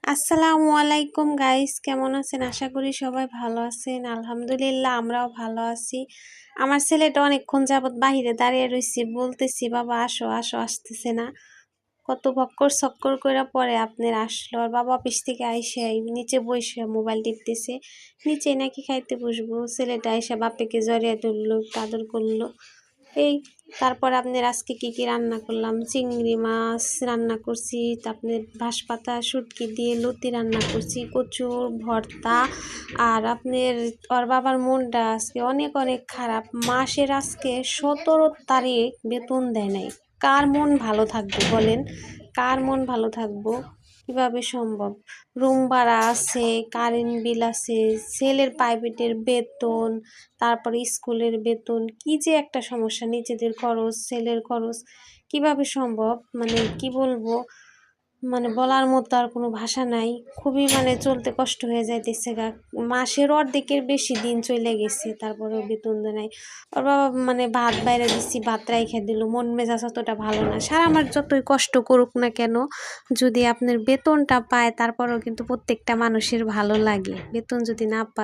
আসসালামু আলাইকুম গাইস, কেমন আছেন? আশা করি সবাই ভালো আছেন। আলহামদুলিল্লাহ আমরাও ভালো আছি। আমার ছেলেটা অনেকক্ষণ যাবৎ বাহিরে দাঁড়িয়ে রয়েছে, বলতেছি বাবা আসো আসো, আসতেছে না। কত বক্কর সক্কর করে পরে আপনার আসলো। আর বাবা অফিস থেকে আইসে নিচে বসে মোবাইল টিপতেছে। নিচে নাকি খাইতে বসবো, ছেলেটা এসে বাপেকে জড়িয়ে ধরলো, আদর করলো। এই তারপর আপনার আজকে কি রান্না করলাম, চিংড়ি মাছ রান্না করছি, তারপরে বাঁশ পাতা শুটকি দিয়ে লতি রান্না করছি, কচুর ভর্তা। আর আপনার ওর বাবার মনটা আজকে অনেক অনেক খারাপ। মাসের আজকে 17 তারিখ বেতন দেয় নাই। কার মন ভালো থাকবে বলেন? কার মন ভালো থাকবো? কিভাবে সম্ভব? রুম ভাড়া আছে, কারেন্ট বিল আছে, ছেলের প্রাইভেটের বেতন, তারপরে স্কুলের বেতন, কি যে একটা সমস্যা, নিজেদের খরচ, ছেলের খরচ, কিভাবে সম্ভব? মানে কি বলবো, মানে বলার মতো আর কোনো ভাষা নাই। খুবই চলতে কষ্ট হয়ে যাইতেছে গা। মাসের অর্ধেকের বেশি দিন চলে গেছে, তারপরেও বেতন দেয় নাই। ওর বাবা ভাত বাইরে দিচ্ছি, ভাত রাইখা দিল, মন মেজাজ অতটা ভালো না। সারা মাস যতই কষ্ট করুক না কেন, যদি আপনার বেতনটা পায় তারপরেও কিন্তু প্রত্যেকটা মানুষের ভালো লাগে। বেতন যদি না পায়